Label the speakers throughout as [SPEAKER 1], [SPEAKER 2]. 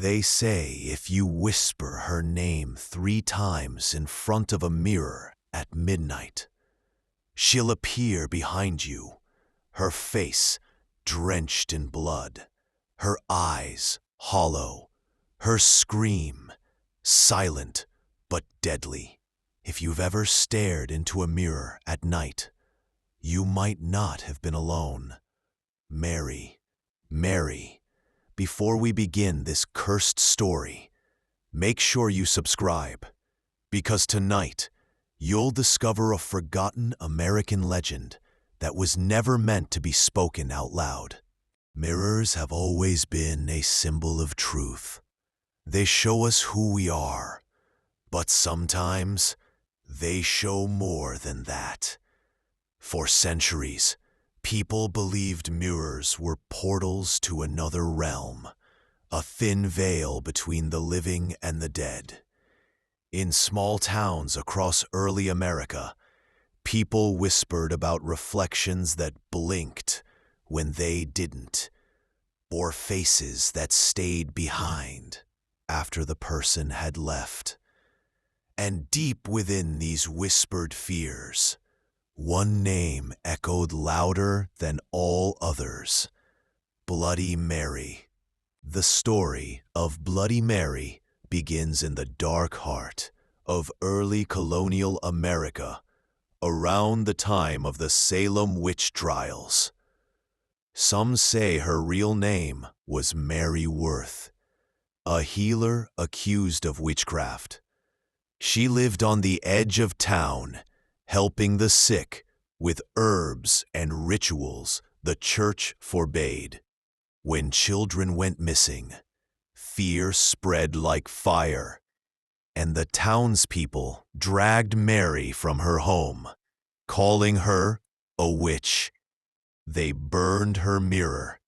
[SPEAKER 1] They say if you whisper her name 3 times in front of a mirror at midnight, she'll appear behind you, her face drenched in blood, her eyes hollow, her scream silent but deadly. If you've ever stared into a mirror at night, you might not have been alone. Mary, Mary, before we begin this cursed story, make sure you subscribe, because tonight you'll discover a forgotten American legend that was never meant to be spoken out loud. Mirrors have always been a symbol of truth. They show us who we are, but sometimes they show more than that. For centuries, people believed mirrors were portals to another realm, a thin veil between the living and the dead. In small towns across early America, people whispered about reflections that blinked when they didn't, or faces that stayed behind after the person had left. And deep within these whispered fears, one name echoed louder than all others: Bloody Mary. The story of Bloody Mary begins in the dark heart of early colonial America, around the time of the Salem witch trials. Some say her real name was Mary Worth, a healer accused of witchcraft. She lived on the edge of town, helping the sick with herbs and rituals the church forbade. When children went missing, fear spread like fire, and the townspeople dragged Mary from her home, calling her a witch. They burned her mirror,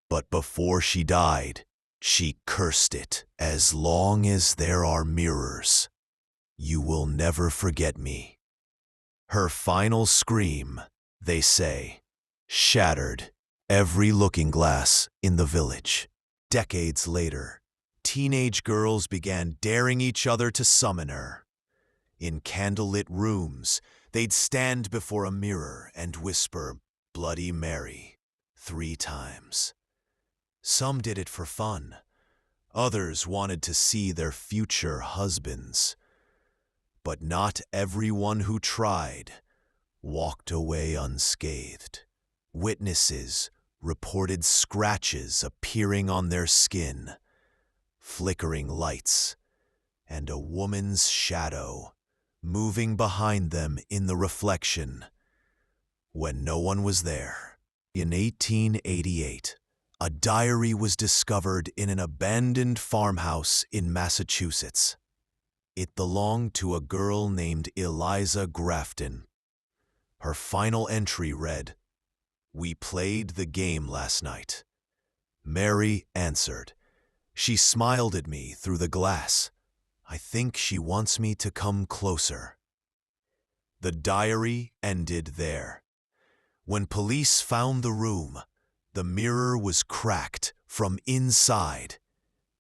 [SPEAKER 1] but before she died, she cursed it. As long as there are mirrors, you will never forget me. Her final scream, they say, shattered every looking glass in the village. Decades later, teenage girls began daring each other to summon her. In candlelit rooms, they'd stand before a mirror and whisper, "Bloody Mary," 3 times. Some did it for fun. Others wanted to see their future husbands. But not everyone who tried walked away unscathed. Witnesses reported scratches appearing on their skin, flickering lights, and a woman's shadow moving behind them in the reflection when no one was there. In 1888, a diary was discovered in an abandoned farmhouse in Massachusetts. It belonged to a girl named Eliza Grafton. Her final entry read, "We played the game last night." Mary answered. She smiled at me through the glass. "I think she wants me to come closer." The diary ended there. When police found the room, the mirror was cracked from inside,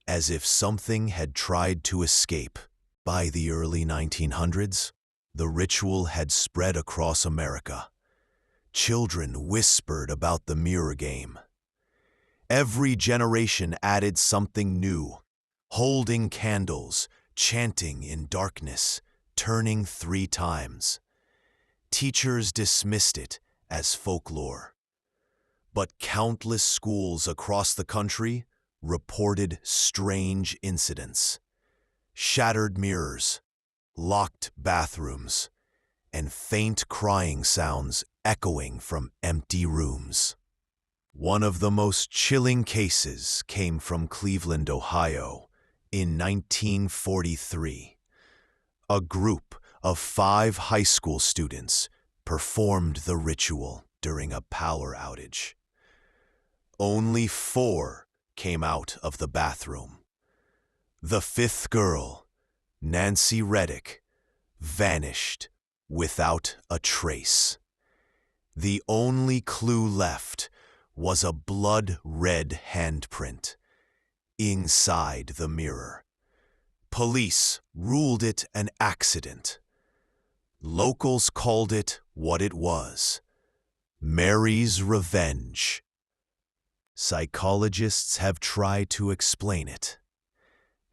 [SPEAKER 1] as if something had tried to escape. By the early 1900s, the ritual had spread across America. Children whispered about the mirror game. Every generation added something new, holding candles, chanting in darkness, turning 3 times. Teachers dismissed it as folklore. But countless schools across the country reported strange incidents: shattered mirrors, locked bathrooms, and faint crying sounds echoing from empty rooms. One of the most chilling cases came from Cleveland, Ohio, in 1943. A group of 5 high school students performed the ritual during a power outage. Only 4 came out of the bathroom. The 5th girl, Nancy Reddick, vanished without a trace. The only clue left was a blood-red handprint. inside the mirror. Police ruled it an accident. Locals called it what it was: Mary's revenge. Psychologists have tried to explain it.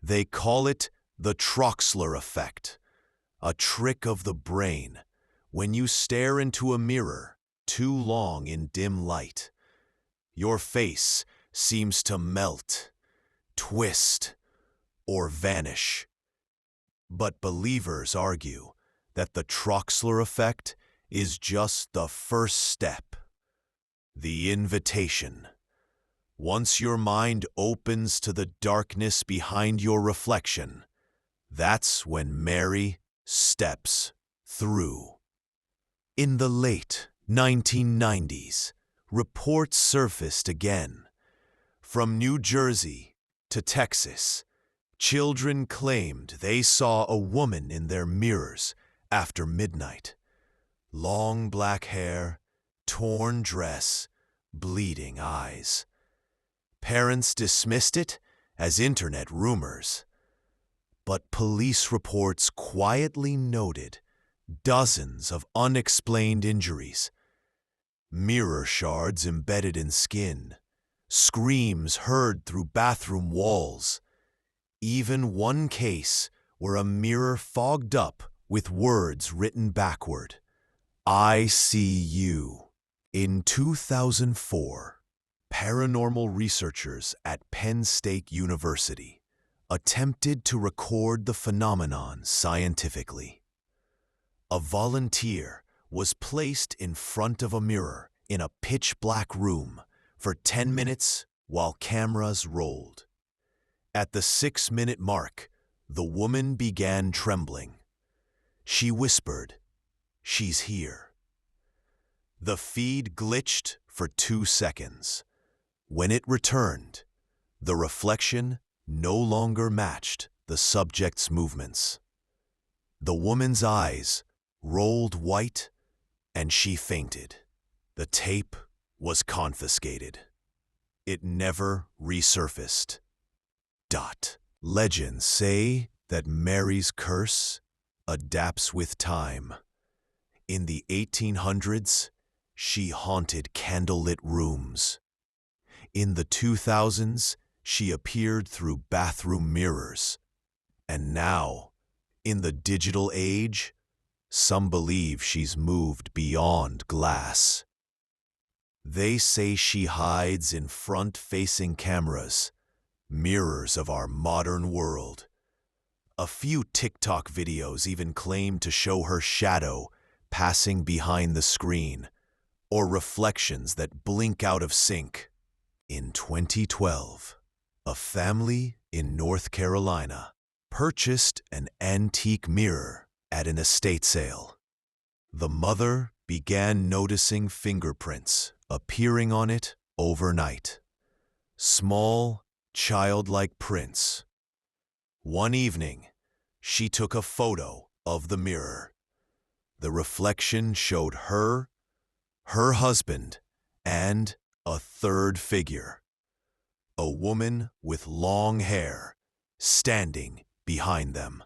[SPEAKER 1] They call it the Troxler effect, a trick of the brain. When you stare into a mirror too long in dim light, your face seems to melt, twist, or vanish. But believers argue that the Troxler effect is just the first step, the invitation. Once your mind opens to the darkness behind your reflection, that's when Mary steps through. In the late 1990s, reports surfaced again. From New Jersey to Texas, children claimed they saw a woman in their mirrors after midnight. Long black hair, torn dress, bleeding eyes. Parents dismissed it as internet rumors, but police reports quietly noted dozens of unexplained injuries, mirror shards embedded in skin, screams heard through bathroom walls, even one case where a mirror fogged up with words written backward, "I see you." In 2004, paranormal researchers at Penn State University attempted to record the phenomenon scientifically. A volunteer was placed in front of a mirror in a pitch-black room for 10 minutes while cameras rolled. At the 6-minute mark, the woman began trembling. She whispered, "She's here." The feed glitched for 2 seconds. When it returned, the reflection no longer matched the subject's movements. The woman's eyes rolled white and she fainted. The tape was confiscated. It never resurfaced. Legends say that Mary's curse adapts with time. In the 1800s, she haunted candlelit rooms. In the 2000s, she appeared through bathroom mirrors. And now, in the digital age, some believe she's moved beyond glass. They say she hides in front-facing cameras, mirrors of our modern world. A few TikTok videos even claim to show her shadow passing behind the screen, or reflections that blink out of sync. In 2012, a family in North Carolina purchased an antique mirror at an estate sale. The mother began noticing fingerprints appearing on it overnight. Small, childlike prints. One evening, she took a photo of the mirror. The reflection showed her husband, and a third figure. A woman with long hair standing behind them.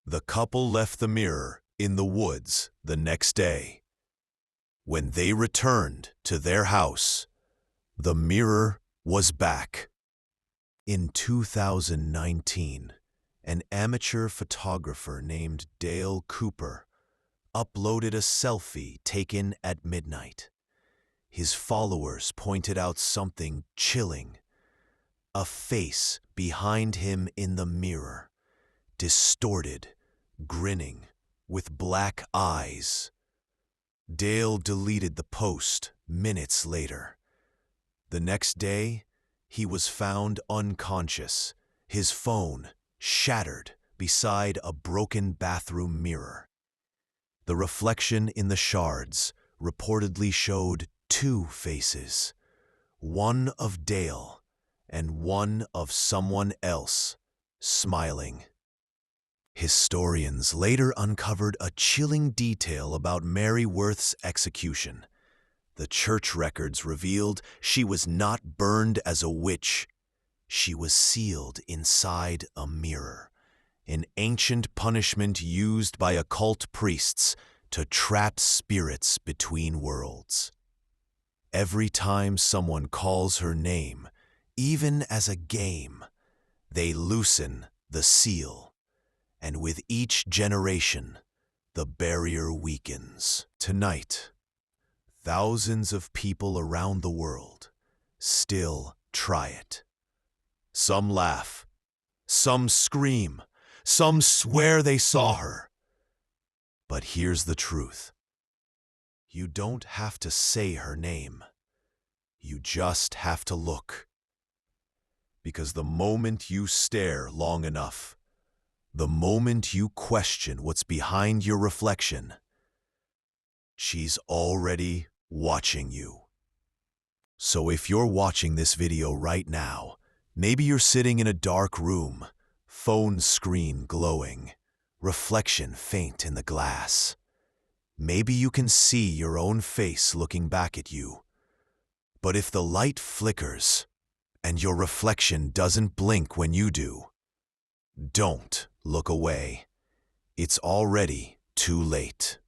[SPEAKER 1] The couple left the mirror in the woods the next day. When they returned to their house, the mirror was back. In 2019, an amateur photographer named Dale Cooper uploaded a selfie taken at midnight. His followers pointed out something chilling. A face behind him in the mirror, distorted, grinning, with black eyes. Dale deleted the post minutes later. The next day, he was found unconscious, his phone shattered beside a broken bathroom mirror. The reflection in the shards reportedly showed 2 faces, one of Dale and one of someone else, smiling. Historians later uncovered a chilling detail about Mary Worth's execution. The church records revealed she was not burned as a witch. She was sealed inside a mirror, an ancient punishment used by occult priests to trap spirits between worlds. Every time someone calls her name, even as a game, they loosen the seal, and with each generation, the barrier weakens. Tonight, thousands of people around the world still try it. Some laugh, some scream, some swear they saw her. But here's the truth. You don't have to say her name. You just have to look. Because the moment you stare long enough, the moment you question what's behind your reflection, she's already watching you. So if you're watching this video right now, maybe you're sitting in a dark room, phone screen glowing, reflection faint in the glass. Maybe you can see your own face looking back at you. But if the light flickers and your reflection doesn't blink when you do, don't look away. It's already too late.